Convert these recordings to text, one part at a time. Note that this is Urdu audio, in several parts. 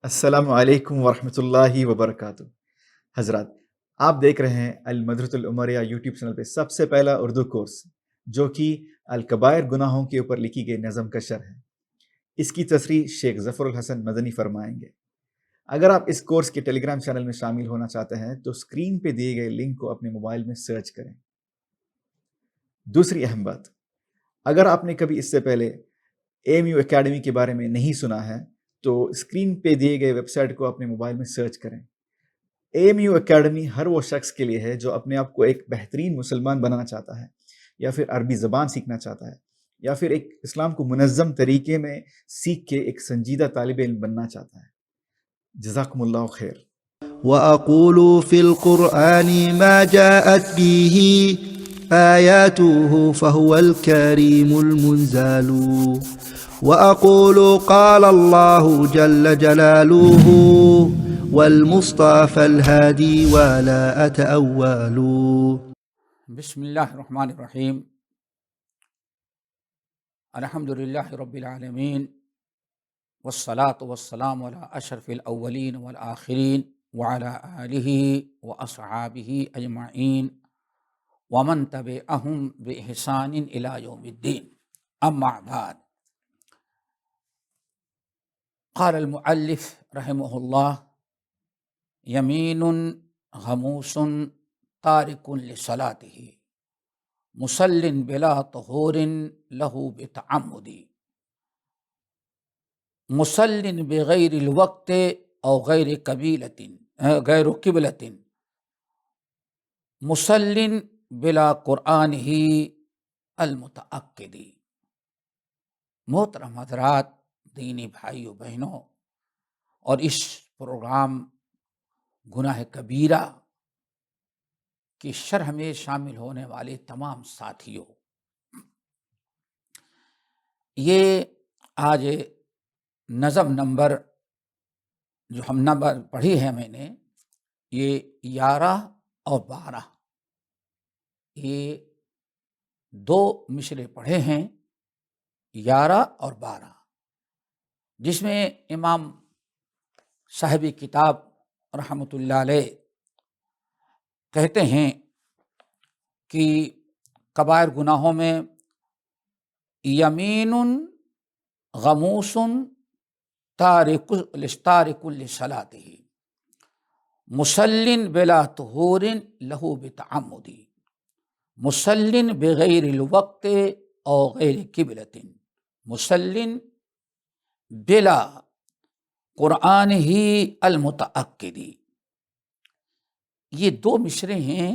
السلام علیکم ورحمۃ اللہ وبرکاتہ۔ حضرات، آپ دیکھ رہے ہیں المدرۃ العمریہ یوٹیوب چینل پہ سب سے پہلا اردو کورس جو کہ الکبائر گناہوں کے اوپر لکھی گئی نظم کا شرح ہے۔ اس کی تصریح شیخ ظفر الحسن مدنی فرمائیں گے۔ اگر آپ اس کورس کے ٹیلی گرام چینل میں شامل ہونا چاہتے ہیں تو اسکرین پہ دیے گئے لنک کو اپنے موبائل میں سرچ کریں۔ دوسری اہم بات، اگر آپ نے کبھی اس سے پہلے AMU اکیڈمی کے بارے میں نہیں سنا ہے تو اسکرین پہ دیے گئے ویب سائٹ کو اپنے موبائل میں سرچ کریں۔ AMU اکیڈمی ہر وہ شخص کے لیے ہے جو اپنے آپ کو ایک بہترین مسلمان بنانا چاہتا ہے، یا پھر عربی زبان سیکھنا چاہتا ہے، یا پھر ایک اسلام کو منظم طریقے میں سیکھ کے ایک سنجیدہ طالب علم بننا چاہتا ہے۔ جزاکم اللہ خیر۔ وأقول في القرآن ما جاءت به آياته فهو الكريم المنزال وأقول قال الله جل جلاله والمصطفى الهادي ولا أتأول. بسم اللہ الرحمن الرحیم، الحمد للہ رب العالمین، والصلاة والسلام علی اشرف الاولین والآخرین وعلی آلہ واصحابہ اجمعین ومن تبعہم بإحسان الی یوم الدین، اما بعد۔ قال المؤلف رحمہ اللہ: یمین غموس تارک لصلاتہ مسل بلا طہور لہ بتعمد مسل بغیر الوقت او غیر قبلۃ مسل بلا قرآن ہی المتعقد۔ محترم حضرات، دینی بھائیو بہنوں، اور اس پروگرام گناہ کبیرہ کی شرح میں شامل ہونے والے تمام ساتھیوں، یہ آج نظم نمبر جو ہم نمبر پڑھی ہے میں نے، یہ 11 اور 12، یہ دو مصرے پڑھے ہیں، 11 اور 12، جس میں امام صاحب کتاب رحمۃ اللہ علیہ کہتے ہیں کہ کبائر گناہوں میں یمین غموس تارک لصلاتہ مسل بلا طہور لہ بتعمد مسل بغیر الوقت او غیر قبلۃ مسل بلا قرآن ہی المتعقد۔ یہ دو مصرے ہیں،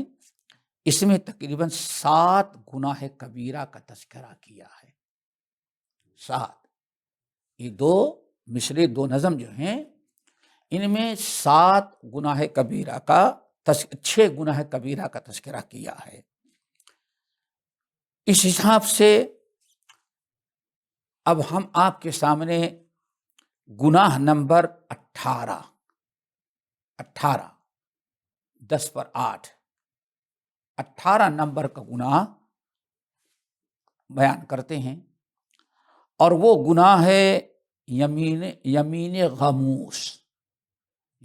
اس میں تقریباً 7 گناہ کبیرہ کا تذکرہ کیا ہے۔ 7، یہ دو مصرے، دو نظم جو ہیں، ان میں 7 گناہ کبیرہ کا 6 گناہ کبیرہ کا تذکرہ کیا ہے۔ اس حساب سے اب ہم آپ کے سامنے گناہ نمبر 18 10 پر 8 18 نمبر کا گناہ بیان کرتے ہیں، اور وہ گناہ ہے یمین غموس۔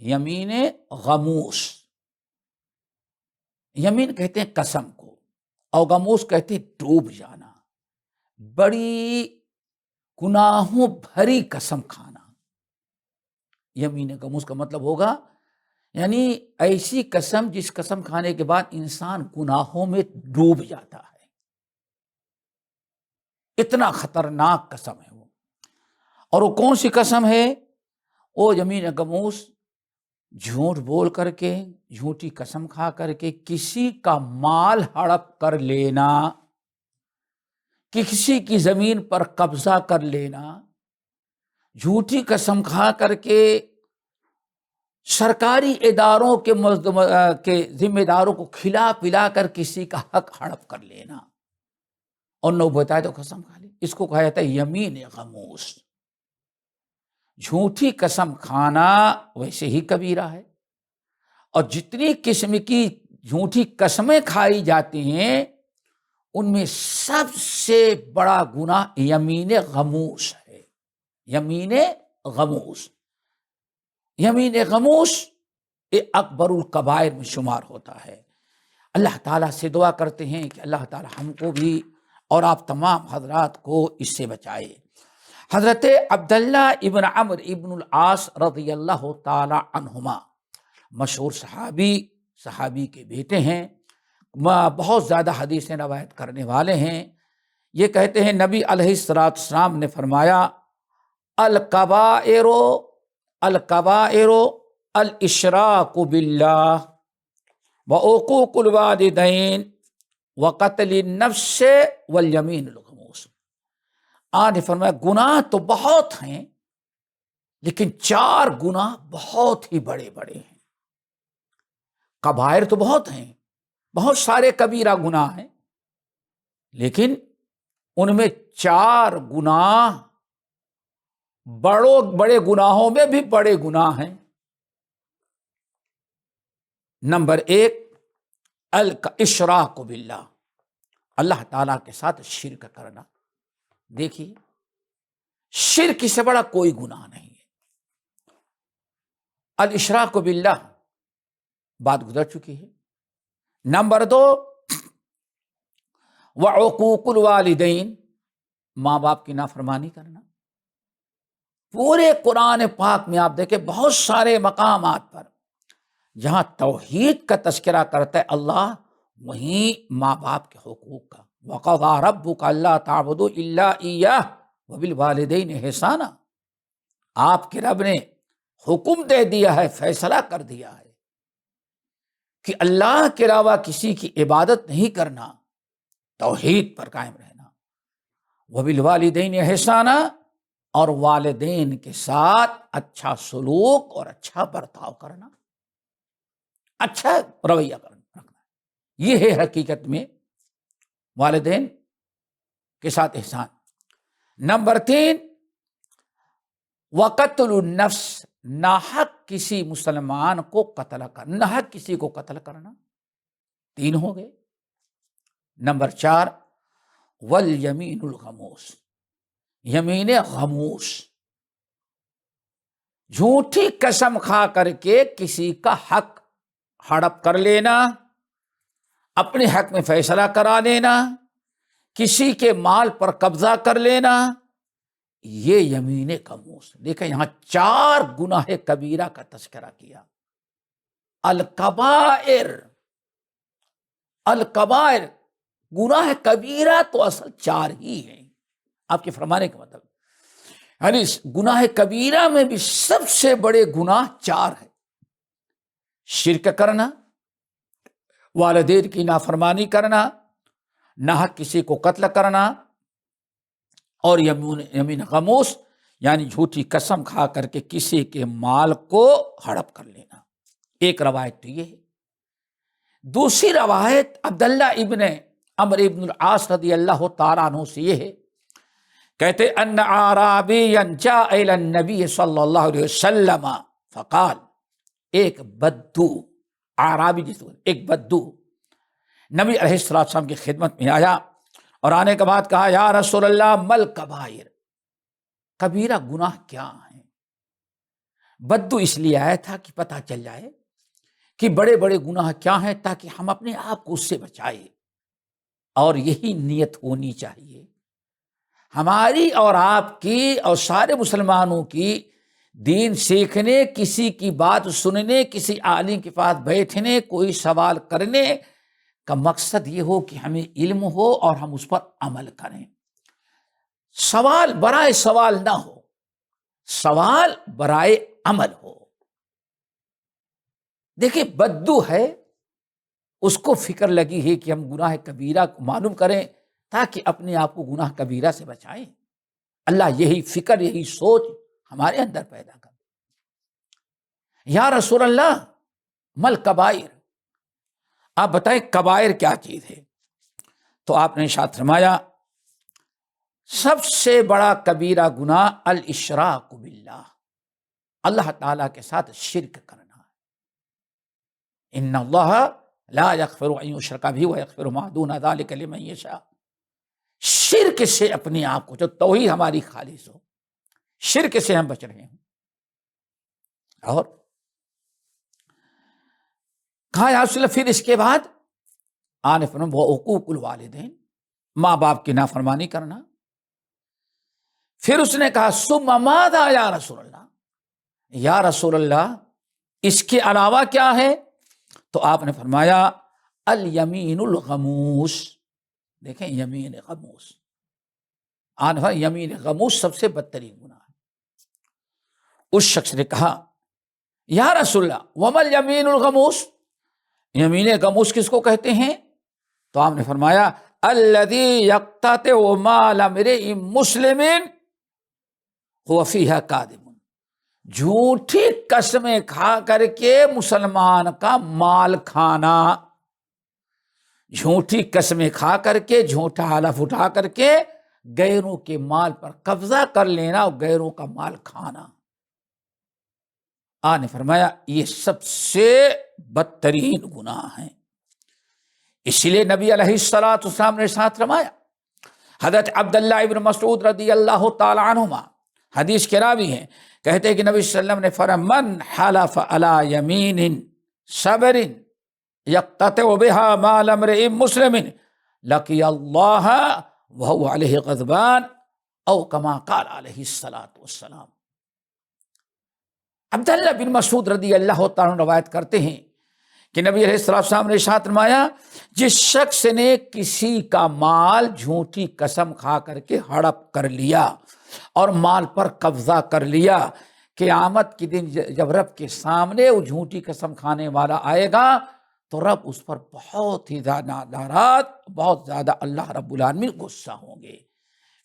یمین غموس، یمین کہتے ہیں قسم کو، اور غموس کہتے ہیں ڈوب جانا، بڑی گناہوں بھری قسم کھانا۔ یمین غموس کا مطلب ہوگا یعنی ایسی قسم جس قسم کھانے کے بعد انسان گناہوں میں ڈوب جاتا ہے، اتنا خطرناک قسم ہے وہ۔ اور وہ کون سی قسم ہے؟ وہ یمین غموس جھوٹ بول کر کے، جھوٹی قسم کھا کر کے کسی کا مال ہڑپ کر لینا، کسی کی زمین پر قبضہ کر لینا، جھوٹی قسم کھا کر کے سرکاری اداروں کے ذمہ داروں کو کھلا پلا کر کسی کا حق ہڑپ کر لینا، اور نہ بتائے تو قسم کھا لی، اس کو کہا جاتا ہے یمین غموس۔ جھوٹی قسم کھانا ویسے ہی کبیرہ ہے، اور جتنی قسم کی جھوٹی قسمیں کھائی جاتی ہیں ان میں سب سے بڑا گناہ یمین غموس ہے۔ یمین غموس، یمین غموس یہ اکبر الکبائر میں شمار ہوتا ہے۔ اللہ تعالیٰ سے دعا کرتے ہیں کہ اللہ تعالیٰ ہم کو بھی اور آپ تمام حضرات کو اس سے بچائے۔ حضرت عبداللہ ابن عمر ابن العاص رضی اللہ تعالی عنہما مشہور صحابی کے بیٹے ہیں، بہت زیادہ حدیثیں روایت کرنے والے ہیں۔ یہ کہتے ہیں نبی علیہ الصلوۃ والسلام نے فرمایا الکبائر الاشراک باللہ وعقوق الوالدین وقتل النفس والیمین الغموس۔ آج فرمایا گناہ تو بہت ہیں لیکن 4 گناہ بہت ہی بڑے بڑے ہیں۔ کبائر تو بہت ہیں، بہت سارے کبیرہ گناہ ہیں، لیکن ان میں 4 گناہ بڑے گناہوں میں بھی بڑے گناہ ہیں۔ نمبر 1 الاشراک باللہ، اللہ تعالیٰ کے ساتھ شرک کرنا۔ دیکھیے شرک سے بڑا کوئی گناہ نہیں ہے۔ الاشراک باللہ بات گزر چکی ہے۔ نمبر 2 وعقوق الوالدین، ماں باپ کی نافرمانی کرنا۔ پورے قرآن پاک میں آپ دیکھیں بہت سارے مقامات پر جہاں توحید کا تذکرہ کرتا ہے اللہ، وہیں ماں باپ کے حقوق کا۔ وَقَضَىٰ رَبُّكَ أَلَّا تَعْبُدُوا إِلَّا إِيَّاهُ وَبِالْوَالِدَيْنِ إِحْسَانًا، آپ کے رب نے حکم دے دیا ہے، فیصلہ کر دیا ہے کہ اللہ کے علاوہ کسی کی عبادت نہیں کرنا، توحید پر قائم رہنا۔ وَبِالْوَالِدَيْنِ إِحْسَانًا، اور والدین کے ساتھ اچھا سلوک اور اچھا برتاؤ کرنا، اچھا رویہ رکھنا، یہ ہے حقیقت میں والدین کے ساتھ احسان۔ نمبر 3 وقتل النفس، ناحق کسی مسلمان کو قتل کرنا، ناحق کسی کو قتل کرنا، 3 ہو گئے۔ نمبر 4 والیمین الغموس، یمین غموس، جھوٹی قسم کھا کر کے کسی کا حق ہڑپ کر لینا، اپنے حق میں فیصلہ کرا لینا، کسی کے مال پر قبضہ کر لینا، یہ یمین غموس۔ دیکھیں یہاں 4 گناہ کبیرہ کا تذکرہ کیا۔ الکبائر گناہ کبیرہ تو اصل 4 ہی ہیں، آپ کے فرمانے کا مطلب یعنی گناہ کبیرہ میں بھی سب سے بڑے گناہ 4 ہیں۔ شرک کرنا، والدین کی نافرمانی کرنا، ناحق کسی کو قتل کرنا، اور یمین غموس یعنی جھوٹی قسم کھا کر کے کسی کے مال کو ہڑپ کر لینا۔ ایک روایت تو یہ ہے۔ دوسری روایت عبداللہ ابن عمر ابن العاص رضی اللہ تعالیٰ عنہ سے یہ ہے، کہتے ان اعرابیا جاء الی النبی صلی اللہ علیہ وسلم فقال، ایک بدو اعرابی ایک بدو نبی علیہ السلام کی خدمت میں آیا اور آنے کے بعد کہا یا رسول اللہ مل کبائر، کبیرہ گناہ کیا ہیں؟ بدو اس لیے آیا تھا کہ پتہ چل جائے کہ بڑے بڑے گناہ کیا ہیں تاکہ ہم اپنے آپ کو اس سے بچائیں، اور یہی نیت ہونی چاہیے ہماری اور آپ کی اور سارے مسلمانوں کی۔ دین سیکھنے، کسی کی بات سننے، کسی عالم کے پاس بیٹھنے، کوئی سوال کرنے کا مقصد یہ ہو کہ ہمیں علم ہو اور ہم اس پر عمل کریں۔ سوال برائے سوال نہ ہو، سوال برائے عمل ہو۔ دیکھیں بدو ہے، اس کو فکر لگی ہے کہ ہم گناہ کبیرہ کو معلوم کریں تاکہ اپنے آپ کو گناہ کبیرہ سے بچائیں۔ اللہ یہی فکر، یہی سوچ ہمارے اندر پیدا کر۔ یا رسول اللہ مل کبائر، آپ بتائیں کبائر کیا چیز ہے؟ تو آپ نے ارشاد فرمایا سب سے بڑا کبیرہ گناہ الاشراک باللہ، اللہ تعالیٰ کے ساتھ شرک کرنا ہے۔ ان اللہ لا یغفر ان یشرک بہ ویغفر ما دون ذلک لمن یشاء، شرک سے اپنے آپ کو، جو توحید ہماری خالص ہو، شرک سے ہم بچ رہے ہیں۔ اور کہا یا رسول اللہ پھر اس کے بعد؟ آنے فرمایا وہ حقوق الوالدین، ماں باپ کی نافرمانی کرنا۔ پھر اس نے کہا ثم ماذا یا رسول اللہ، یا رسول اللہ اس کے علاوہ کیا ہے؟ تو آپ نے فرمایا الیمین الغموس۔ دیکھیں یمین غموس، یمین غموس سب سے بدترین گناہ ہے۔ اس شخص نے کہا یا رسول اللہ وما الیمین الغموس، یمین غموس کس کو کہتے ہیں؟ تو آپ نے فرمایا الذی یقتطع مال امرئ مسلم هو فیہا کاذب، جھوٹی قسمیں کھا کر کے مسلمان کا مال کھانا، جھوٹی قسمیں کھا کر کے، جھوٹا حلف اٹھا کر کے غیروں کے مال پر قبضہ کر لینا اور غیروں کا مال کھانا۔ آپ نے فرمایا یہ سب سے بدترین گناہ ہیں۔ اسی لیے نبی علیہ الصلوۃ والسلام نے ساتھ فرمایا، حضرت عبداللہ ابن مسعود رضی اللہ تعالی عنہما حدیث کے راوی ہیں، کہتے ہیں کہ نبی صلی اللہ علیہ وسلم نے فرمایا من حلف علی یمین صبر یقتطع بها مال امرئ مسلم لقی اللہ وهو علیہ غضبان او کما قال علیہ الصلوۃ والسلام۔ عبداللہ بن مسعود رضی اللہ تعالیٰ عنہ روایت کرتے ہیں کہ نبی علیہ السلام نے ارشاد فرمایا جس شخص نے کسی کا مال جھوٹی قسم کھا کر کے ہڑپ کر لیا اور مال پر قبضہ کر لیا، قیامت کے دن جب رب کے سامنے وہ جھوٹی قسم کھانے والا آئے گا تو رب اس پر بہت ہی زیادہ ناراض، بہت زیادہ اللہ رب العالمین غصہ ہوں گے۔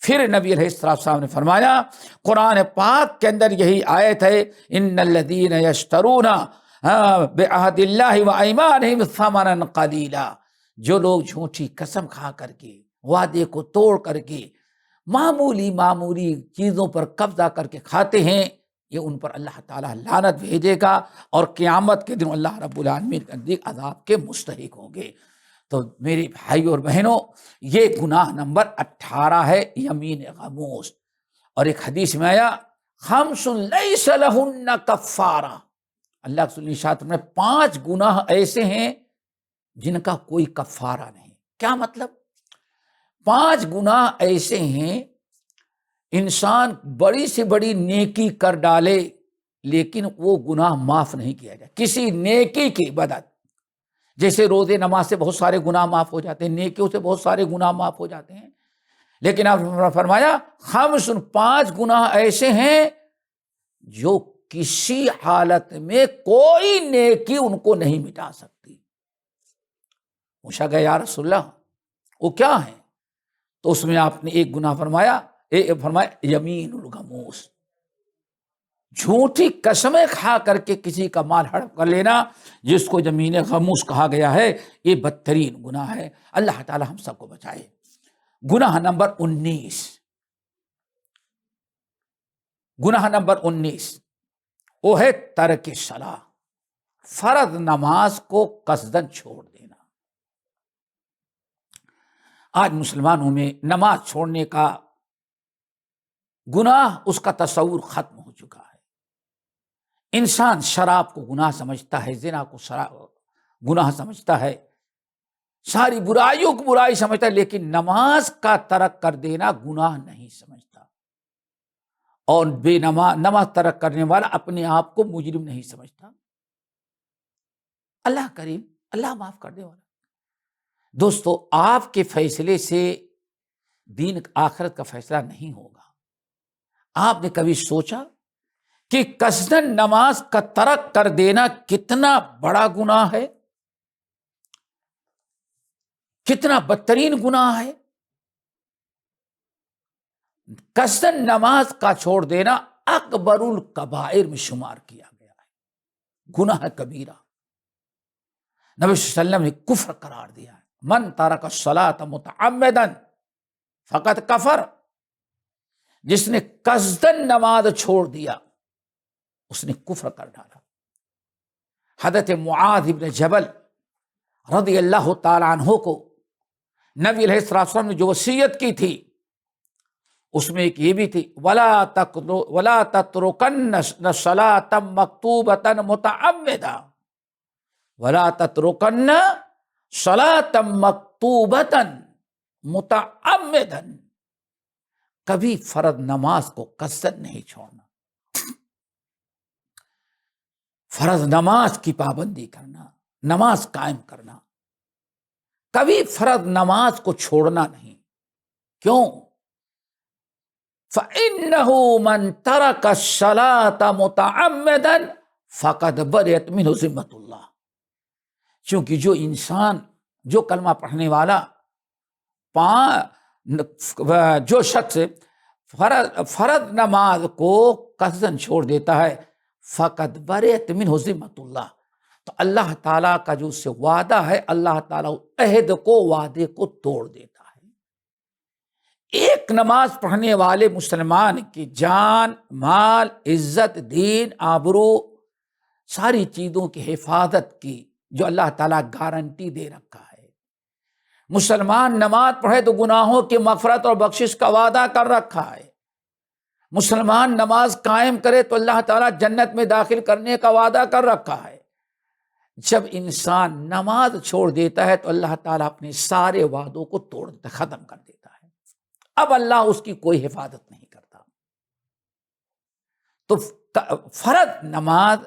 پھر نبی علیہ السلام نے فرمایا قرآن پاک کے اندر یہی آیت ہے ان الذین یشترون بعہد اللہ وایمانہم ثمنا قلیلا، جو لوگ جھوٹی قسم کھا کر کے، وعدے کو توڑ کر کے، معمولی چیزوں پر قبضہ کر کے کھاتے ہیں، یہ ان پر اللہ تعالیٰ لعنت بھیجے گا اور قیامت کے دن اللہ رب العالمین کے نزدیک عذاب کے مستحق ہوں گے۔ تو میرے بھائی اور بہنوں، یہ گناہ نمبر 18 ہے یمین غموس۔ اور ایک حدیث میں آیا خمس لیس لہن کفارہ، اللہ کے رسول ارشاد میں 5 گناہ ایسے ہیں جن کا کوئی کفارہ نہیں۔ کیا مطلب؟ 5 گناہ ایسے ہیں انسان بڑی سے بڑی نیکی کر ڈالے لیکن وہ گناہ معاف نہیں کیا جائے کسی نیکی کی بدت، جیسے روزے نماز سے بہت سارے گناہ معاف ہو جاتے ہیں، نیکیوں سے بہت سارے گناہ معاف ہو جاتے ہیں، لیکن آپ نے فرمایا 5 گناہ ایسے ہیں جو کسی حالت میں کوئی نیکی ان کو نہیں مٹا سکتی۔ پوچھا گیا یا رسول اللہ وہ کیا ہے؟ تو اس میں آپ نے ایک گناہ فرمایا یمین الغموس، جھوٹی قسمیں کھا کر کے کسی کا مال ہڑپ کر لینا، جس کو یمین غموس کہا گیا ہے، یہ بدترین گناہ ہے۔ اللہ تعالی ہم سب کو بچائے۔ گناہ نمبر 19، گناہ نمبر 19 وہ ہے ترک صلاۃ، فرض نماز کو قصدن چھوڑ دینا۔ آج مسلمانوں میں نماز چھوڑنے کا گناہ، اس کا تصور ختم ہو چکا ہے۔ انسان شراب کو گناہ سمجھتا ہے، زنا کو گناہ سمجھتا ہے، ساری برائیوں کو برائی سمجھتا ہے، لیکن نماز کا ترک کر دینا گناہ نہیں سمجھتا۔ اور نماز ترک کرنے والا اپنے آپ کو مجرم نہیں سمجھتا۔ اللہ کریم، اللہ معاف کرنے والا۔ دوستو، آپ کے فیصلے سے دین آخرت کا فیصلہ نہیں ہوگا۔ آپ نے کبھی سوچا کہ قصدن نماز کا ترک کر دینا کتنا بڑا گناہ ہے، کتنا بدترین گناہ ہے؟ قصدن نماز کا چھوڑ دینا اکبر الکبائر میں شمار کیا گیا ہے، گناہ کبیرہ۔ نبی صلی اللہ علیہ وسلم نے کفر قرار دیا ہے، من ترک الصلاۃ متعمدا فقد کفر، جس نے قصدن نماز چھوڑ دیا اس نے کفر کر ڈالا۔ حضرت معاذ بن جبل رضی اللہ تعالی عنہ کو نبی علیہ السلام نے جو وصیت کی تھی اس میں ایک یہ بھی تھی ولا تترکن صلاۃ مکتوبۃ متعمدا، ولا تترکن صلاۃ مکتوبۃ متعمدا، کبھی فرض نماز کو قصدن نہیں چھوڑنا. فرض نماز کی پابندی کرنا، نماز قائم کرنا، کبھی فرض نماز کو چھوڑنا نہیں. کیوں؟ فَإِنَّهُ مَنْ تَرَكَ الصَّلَاةَ مُتَعَمِّدًا فَقَدْ بَرِئَتْ مِنْهُ ذِمَّةُ اللَّهِ. چونکہ جو انسان، جو کلمہ پڑھنے والا، جو شخص فرض نماز کو قصدن چھوڑ دیتا ہے، فَقَدْ بَرِئَتْ مِنْهُ ذِمَّةُ اللَّهِ، تو اللہ تعالیٰ کا جو اس سے وعدہ ہے، اللہ تعالیٰ عہد کو، وعدے کو توڑ دیتا ہے. ایک نماز پڑھنے والے مسلمان کی جان، مال، عزت، دین، آبرو، ساری چیزوں کی حفاظت کی جو اللہ تعالیٰ گارنٹی دے رکھا ہے. مسلمان نماز پڑھے تو گناہوں کی مغفرت اور بخشش کا وعدہ کر رکھا ہے. مسلمان نماز قائم کرے تو اللہ تعالیٰ جنت میں داخل کرنے کا وعدہ کر رکھا ہے. جب انسان نماز چھوڑ دیتا ہے تو اللہ تعالیٰ اپنے سارے وعدوں کو توڑ دیتا، ختم کر دیتا ہے. اب اللہ اس کی کوئی حفاظت نہیں کرتا. تو فرض نماز،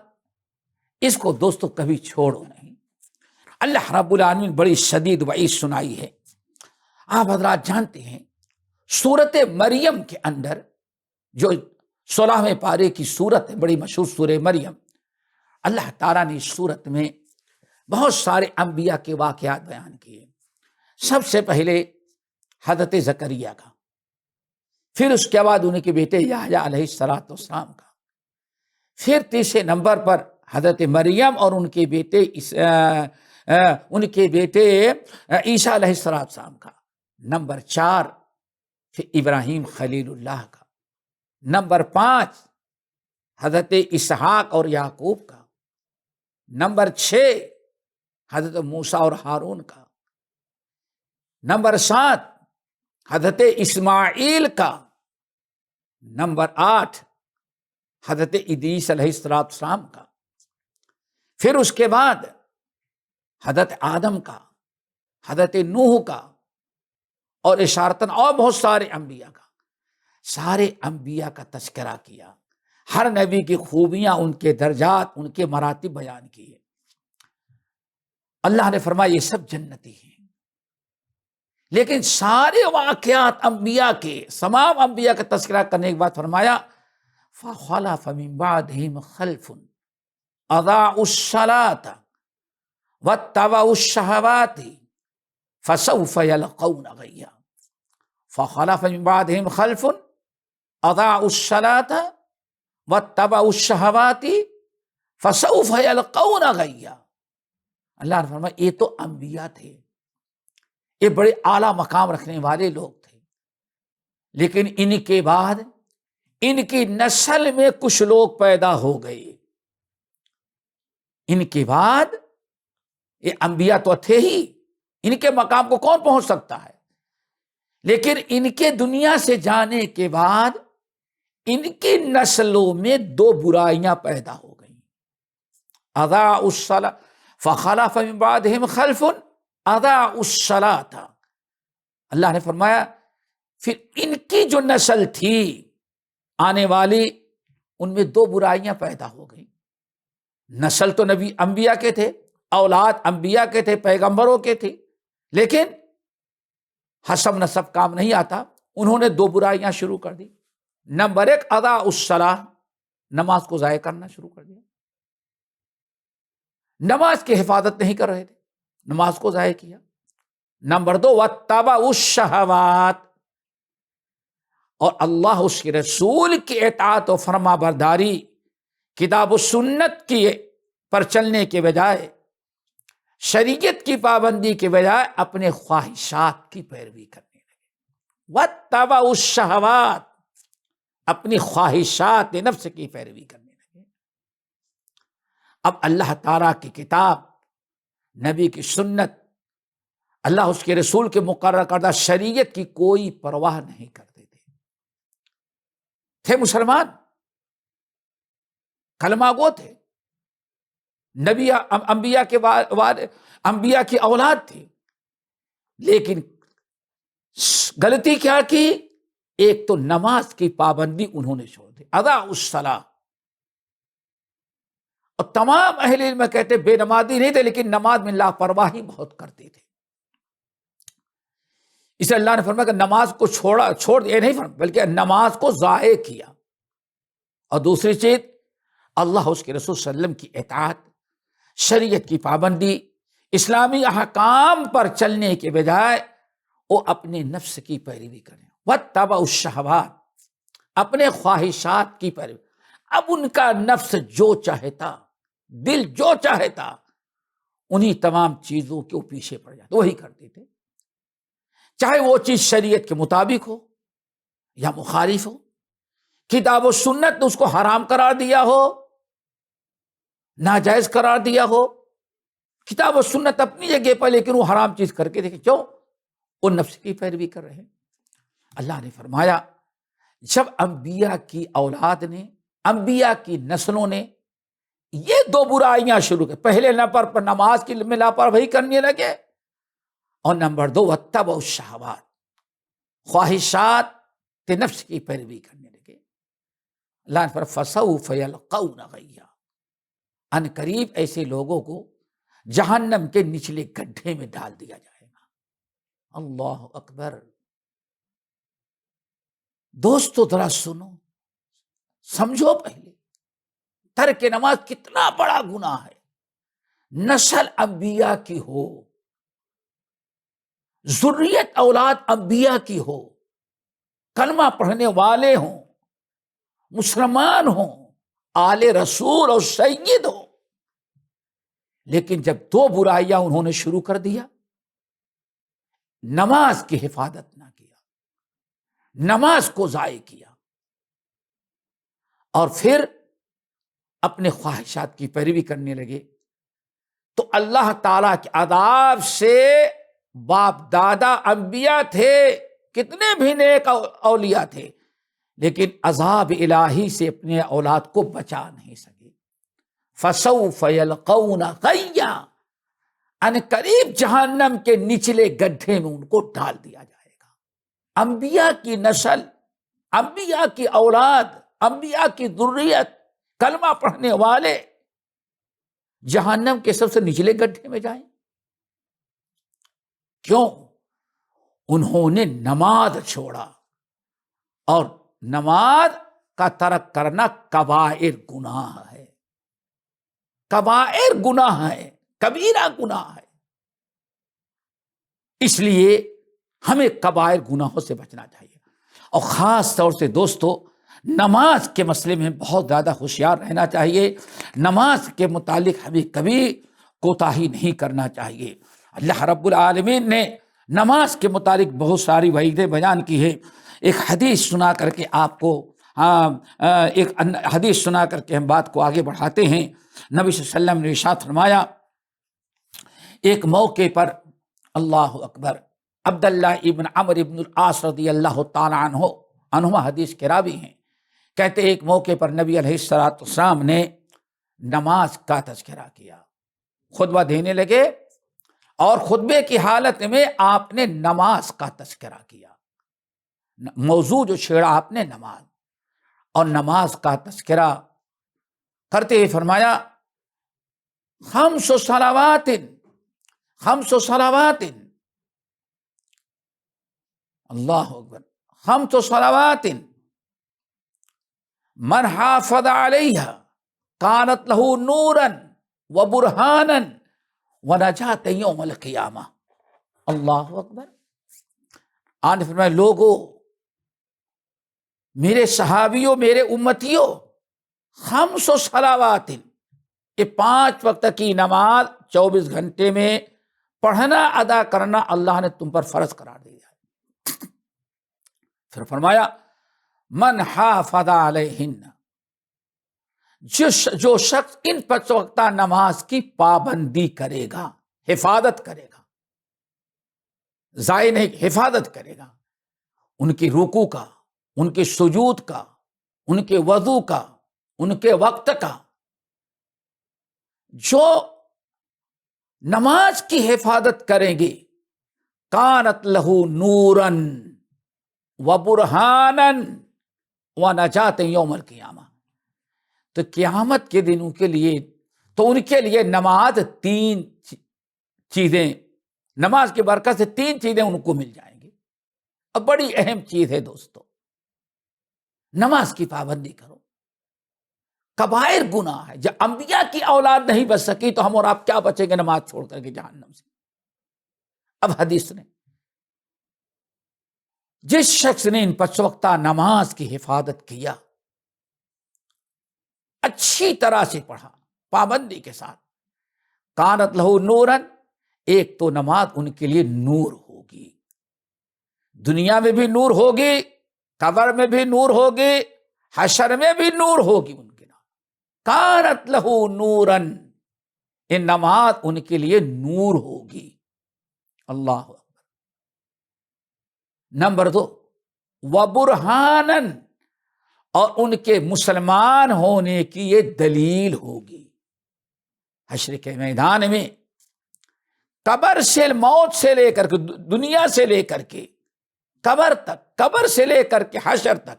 اس کو دوستو کبھی چھوڑو نہیں. اللہ رب العالمین بڑی شدید وعید سنائی ہے. آپ حضرات جانتے ہیں سورت مریم کے اندر، جو 16ویں پارے کی سورت ہے، بڑی مشہور سورہ مریم، اللہ تعالیٰ نے اس سورت میں بہت سارے انبیاء کے واقعات بیان کیے. سب سے پہلے حضرت زکریہ کا، پھر اس کے بعد ان کے بیٹے یحییٰ علیہ السلام کا، پھر تیسرے نمبر پر حضرت مریم اور ان کے بیٹے عیسیٰ علیہ السلام کا. نمبر 4 پھر ابراہیم خلیل اللہ کا. نمبر 5 حضرت اسحاق اور یعقوب کا. نمبر 6 حضرت موسیٰ اور ہارون کا. نمبر 7 حضرت اسماعیل کا. نمبر 8 حضرت ادریس علیہ السلام کا. پھر اس کے بعد حضرت آدم کا، حضرت نوح کا، اور اشارتاً اور بہت سارے انبیاء کا. سارے انبیاء کا تذکرہ کیا، ہر نبی کی خوبیاں، ان کے درجات، ان کے مراتب بیان کیے. اللہ نے فرمایا یہ سب جنتی ہیں. لیکن سارے واقعات انبیاء کے، تمام انبیاء کا تذکرہ کرنے کے بعد فرمایا فَخَلَفَ مِن بَعْدِهِمْ خَلْفٌ أَضَاعُوا الصَّلَاةَ وَاتَّبَعُوا الشَّهَوَاتِ فَسَوْفَ يَلْقَوْنَ غَيًّا. فَخَلَفَ مِن بَعْدِهِمْ خَلْفٌ أَضَاعُوا الصَّلَاةَ وَاتَّبَعُوا الشَّهَوَاتِ فَسَوْفَ يَلْقَوْنَ غَيًّا. اللہ نے فرمایا یہ تو انبیاء تھے، یہ بڑے اعلیٰ مقام رکھنے والے لوگ تھے، لیکن ان کے بعد ان کی نسل میں کچھ لوگ پیدا ہو گئے. ان کے بعد یہ انبیاء تو تھے ہی، ان کے مقام کو کون پہنچ سکتا ہے، لیکن ان کے دنیا سے جانے کے بعد ان کی نسلوں میں 2 برائیاں پیدا ہو گئیں. اضاعوا الصلاۃ فخلف من بعدهم خلف اضاعوا الصلاۃ. اللہ نے فرمایا پھر ان کی جو نسل تھی آنے والی، ان میں 2 برائیاں پیدا ہو گئیں. نسل تو نبی انبیاء کے تھے، اولاد انبیاء کے تھے، پیغمبروں کے تھے، لیکن حسب نسب کام نہیں آتا، انہوں نے 2 برائیاں شروع کر دی. نمبر 1 اضاعوا الصلاۃ، نماز کو ضائع کرنا شروع کر دیا. نماز کی حفاظت نہیں کر رہے تھے، نماز کو ضائع کیا. نمبر 2 واتبعوا الشہوات، اور اللہ اس کے رسول کی اطاعت و فرما برداری، کتاب و سنت کی پر چلنے کے بجائے، شریعت کی پابندی کے بجائے اپنے خواہشات کی پیروی کرنے لگے. واتبعوا الشہوات، اپنی خواہشات نفس کی پیروی کرنے لگے. اب اللہ تعالیٰ کی کتاب، نبی کی سنت، اللہ اس کے رسول کے مقرر کردہ شریعت کی کوئی پرواہ نہیں کرتے تھے مسلمان، کلمہ گو تھے، نبی انبیاء کی اولاد تھے، لیکن غلطی کیا کی؟ ایک تو نماز کی پابندی انہوں نے چھوڑ دی، ادا الصلاۃ. اور تمام اہل علم کہتے بے نمازی نہیں تھے، لیکن نماز میں لاپرواہی بہت کرتے تھے. اسے اللہ نے فرمایا کہ نماز کو چھوڑ دیا نہیں فرمایا، بلکہ نماز کو ضائع کیا. اور دوسری چیز، اللہ اس کے رسول صلی اللہ علیہ وسلم کی اطاعت، شریعت کی پابندی، اسلامی احکام پر چلنے کے بجائے وہ اپنے نفس کی پیروی کریں. واتبعوا الشہوات، اپنے خواہشات کی پیروی. اب ان کا نفس جو چاہتا، دل جو چاہتا، انہی تمام چیزوں کے وہ پیچھے پڑ جاتے، وہی کرتے تھے، چاہے وہ چیز شریعت کے مطابق ہو یا مخالف ہو. کتاب و سنت نے اس کو حرام قرار دیا ہو، ناجائز قرار دیا ہو. کتاب و سنت اپنی جگہ پر، لیکن وہ حرام چیز کر کے دیکھیں. کیوں؟ وہ نفس کی پیروی کر رہے ہیں. اللہ نے فرمایا جب انبیاء کی اولاد نے، انبیاء کی نسلوں نے یہ دو برائیاں شروع کی، پہلے نمبر پر نماز کی میں لاپرواہی کرنے لگے، اور نمبر دو واتبعوا الشہوات، خواہشات نفس کی پیروی کرنے لگے. اللہ نے فرمایا فسوف یلقون غیا، ان قریب ایسے لوگوں کو جہنم کے نچلے گڈھے میں ڈال دیا جائے گا. اللہ اکبر. دوستو ذرا سنو، سمجھو پہلے ترک نماز کتنا بڑا گناہ ہے. نسل انبیاء کی ہو، ذریت اولاد انبیاء کی ہو، کلمہ پڑھنے والے ہوں، مسلمان ہوں، آل رسول اور سید ہو، لیکن جب دو برائیاں انہوں نے شروع کر دیا، نماز کی حفاظت نہ کیا، نماز کو ضائع کیا، اور پھر اپنے خواہشات کی پیروی کرنے لگے، تو اللہ تعالیٰ کے عذاب سے باپ دادا انبیاء تھے، کتنے بھی نیک اولیاء تھے، لیکن عذاب الہی سے اپنے اولاد کو بچا نہیں سکے. فسوف یلقون غیا، ان قریب جہنم کے نچلے گڈھے میں ان کو ڈال دیا جائے گا. انبیاء کی نسل، انبیاء کی اولاد، انبیاء کی ذریت، کلمہ پڑھنے والے جہنم کے سب سے نچلے گڈھے میں جائیں. کیوں؟ انہوں نے نماز چھوڑا، اور نماز کا ترک کرنا کبائر گناہ ہے، کبائر گناہ ہے، کبیرہ گناہ ہے. اس لیے ہمیں کبائر گناہوں سے بچنا چاہیے، اور خاص طور سے دوستو نماز کے مسئلے میں بہت زیادہ ہوشیار رہنا چاہیے. نماز کے متعلق ہمیں کبھی کوتاہی نہیں کرنا چاہیے. اللہ رب العالمین نے نماز کے متعلق بہت ساری وعیدیں بیان کی ہے. ایک حدیث سنا کر کے آپ کو ایک حدیث سنا کر کے ہم بات کو آگے بڑھاتے ہیں. نبی صلی اللہ علیہ وسلم نے ارشاد فرمایا، ایک موقع پر، اللہ اکبر، عبداللہ ابن عمرو ابن العاص رضی اللہ تعالیٰ عنہما حدیث کے راوی ہیں، کہتے ایک موقع پر نبی علیہ الصلوۃ والسلام نے نماز کا تذکرہ کیا، خطبہ دینے لگے، اور خطبے کی حالت میں آپ نے نماز کا تذکرہ کیا. موضوع جو چھیڑا آپ نے نماز، اور نماز کا تذکرہ کرتے ہوئے فرمایا خمس صلوات، خمس صلوات، اللہ اکبر، خمس صلوات من حافظ علیہا کانت لہ نورا و برہانا ونجات یوم القیامہ. اللہ اکبر. آپ نے فرمایا لوگو، میرے صحابیوں، میرے امتیوں، خمس صلوات، یہ 5 وقت کی نماز 24 گھنٹے میں پڑھنا، ادا کرنا اللہ نے تم پر فرض قرار دیا ہے. پھر فرمایا من حافظ علیہن، جو شخص ان 5 وقتہ نماز کی پابندی کرے گا، حفاظت کرے گا، ضائع نہیں، حفاظت کرے گا، ان کی رکوع کا، ان کے سجود کا، ان کے وضو کا، ان کے وقت کا، جو نماز کی حفاظت کریں گے کانت لہو نورن و برہانن و نجات یوم القیامہ، تو قیامت کے دن ان کے لیے، تو ان کے لیے نماز تین چیزیں، نماز کی برکت سے تین چیزیں ان کو مل جائیں گی. اب بڑی اہم چیز ہے دوستو، نماز کی پابندی کرو. کبائر گناہ ہے، جب انبیاء کی اولاد نہیں بچ سکی تو ہم اور آپ کیا بچیں گے نماز چھوڑ کر کے جہنم سے. اب حدیث نے جس شخص نے ان 5 وقتہ نماز کی حفاظت کیا، اچھی طرح سے پڑھا پابندی کے ساتھ، کانت لہو نورن، ایک تو نماز ان کے لیے نور ہوگی، دنیا میں بھی نور ہوگی، قبر میں بھی نور ہوگی، حشر میں بھی نور ہوگی. ان کے نام کانت لہو نورن، یہ نماز ان کے لیے نور ہوگی. اللہ اکبر. نمبر 2 وبرہانن، اور ان کے مسلمان ہونے کی یہ دلیل ہوگی. حشر کے میدان میں قبر سے، موت سے لے کر کے، دنیا سے لے کر کے قبر تک، قبر سے لے کر کے حشر تک،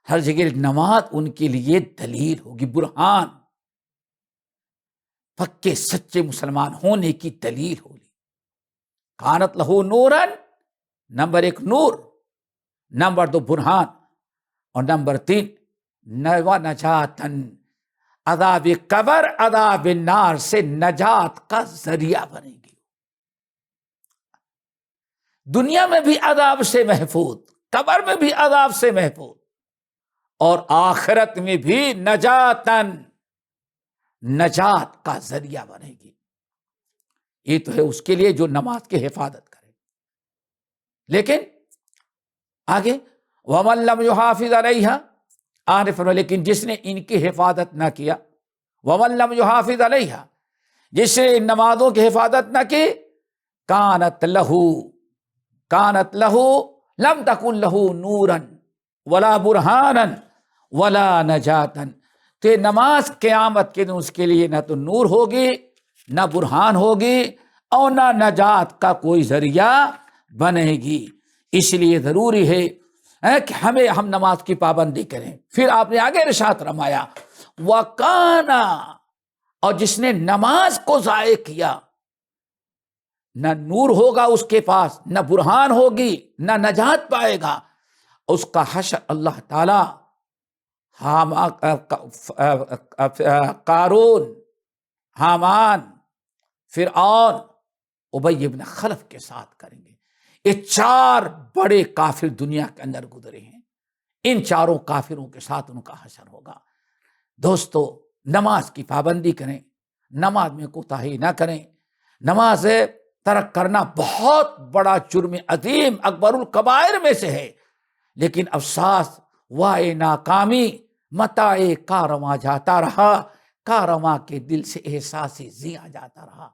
ہر جگہ نماز ان کے لیے دلیل ہوگی، برہان، پکے سچے مسلمان ہونے کی دلیل ہوگی. کانت لہو نورن، نمبر 1 نور، نمبر 2 برہان، اور نمبر 3 نجاتن، عذاب قبر، عذاب نار سے نجات کا ذریعہ بنے گی. دنیا میں بھی عذاب سے محفوظ، قبر میں بھی عذاب سے محفوظ، اور آخرت میں بھی نجاتن، نجات کا ذریعہ بنے گی. یہ تو ہے اس کے لیے جو نماز کی حفاظت کرے. لیکن آگے وَمَن لَّمْ يُحَافِظْ عَلَيْهَا، آنے فرمایا لیکن جس نے ان کی حفاظت نہ کیا، وَمَن لَّمْ يُحَافِظْ عَلَيْهَا، جس نے ان نمازوں کی حفاظت نہ کی، کانت لہو لم تکن لہو نورن ولا برہانن ولا نجاتن، تو یہ نماز قیامت کے دن اس کے لیے نہ تو نور ہوگی، نہ برہان ہوگی، اور نہ نجات کا کوئی ذریعہ بنے گی. اس لیے ضروری ہے کہ ہم نماز کی پابندی کریں. پھر آپ نے آگے ارشاد فرمایا وَقَانَ، اور جس نے نماز کو ضائع کیا، نہ نور ہوگا اس کے پاس، نہ برہان ہوگی، نہ نجات پائے گا. اس کا حشر اللہ تعالی قارون، حامان، فرعون، ابی بن خلف کے ساتھ کریں گے. یہ 4 بڑے کافر دنیا کے اندر گزرے ہیں، ان چاروں کافروں کے ساتھ ان کا حشر ہوگا. دوستو نماز کی پابندی کریں، نماز میں کوتاہی نہ کریں. نماز ترک کرنا بہت بڑا جرم عظیم، اکبر الکبائر میں سے ہے. لیکن افسوس وائے ناکامی، متاع کارواں جاتا رہا، کارواں کے دل سے احساس زیاں جاتا رہا.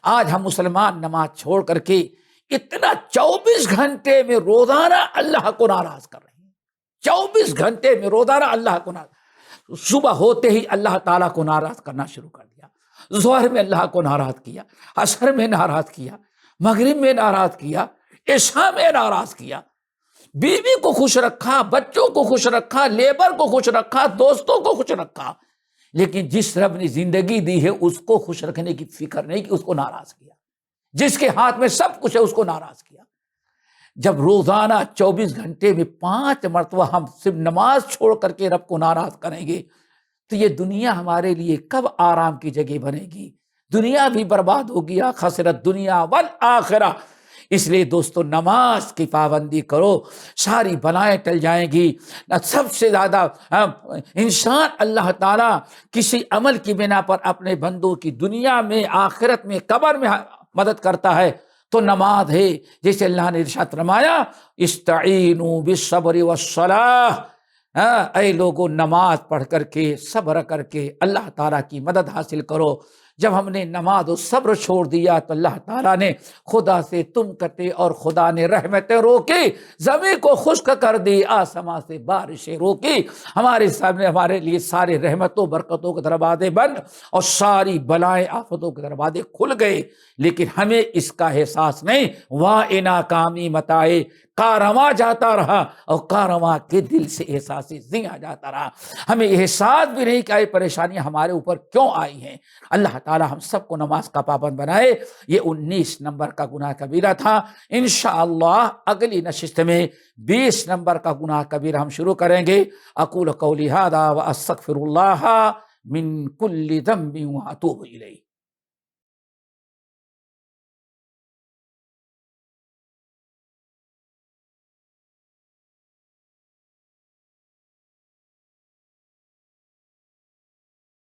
آج ہم مسلمان نماز چھوڑ کر کے اتنا 24 گھنٹے میں روزانہ اللہ کو ناراض کر رہے ہیں. 24 گھنٹے میں روزانہ اللہ کو ناراض، صبح ہوتے ہی اللہ تعالیٰ کو ناراض کرنا شروع کر دیا، ظہر میں اللہ کو ناراض کیا، عصر میں ناراض کیا، مغرب میں ناراض کیا، عشاء میں ناراض کیا، بیوی کو خوش رکھا، بچوں کو خوش رکھا، لیبر کو خوش رکھا، دوستوں کو خوش رکھا. لیکن جس رب نے زندگی دی ہے اس کو خوش رکھنے کی فکر نہیں کہ اس کو ناراض کیا. جس کے ہاتھ میں سب کچھ ہے اس کو ناراض کیا. جب روزانہ 24 گھنٹے میں 5 مرتبہ ہم صرف نماز چھوڑ کر کے رب کو ناراض کریں گے تو یہ دنیا ہمارے لیے کب آرام کی جگہ بنے گی؟ دنیا بھی برباد ہوگی، خسرت دنیا والآخرہ. اس لیے دوستو نماز کی پابندی کرو، ساری بلائیں ٹل جائیں گی. سب سے زیادہ انسان اللہ تعالیٰ کسی عمل کی بنا پر اپنے بندوں کی دنیا میں، آخرت میں، قبر میں مدد کرتا ہے تو نماز ہے. جیسے اللہ نے ارشاد فرمایا استعینوا بالصبر والصلاۃ، اے لوگوں نماز پڑھ کر کے، صبر کر کے اللہ تعالیٰ کی مدد حاصل کرو. جب ہم نے نماز و صبر چھوڑ دیا تو اللہ تعالیٰ نے خدا سے تم کتے اور خدا نے رحمتیں روکی، زمین کو خشک کر دی، آسمان سے بارشیں روکی، ہمارے سامنے ہمارے لیے سارے رحمتوں برکتوں کے دروازے بند اور ساری بلائیں آفتوں کے دروازے کھل گئے، لیکن ہمیں اس کا احساس نہیں۔ وہاں ناکامی متائے کارواں جاتا رہا اور کارواں کے دل سے احساس زیاں جاتا رہا، ہمیں احساس بھی نہیں کہ یہ پریشانیاں ہمارے اوپر کیوں آئی ہیں۔ اللہ تعالی ہم سب کو نماز کا پابند بنائے۔ یہ 19 نمبر کا گناہ کبیرہ تھا، انشاءاللہ اگلی نشست میں 20 نمبر کا گناہ کبیرہ ہم شروع کریں گے۔ اقول قولی ھذا واستغفر اللہ من کل ذنب واتوب الیہ۔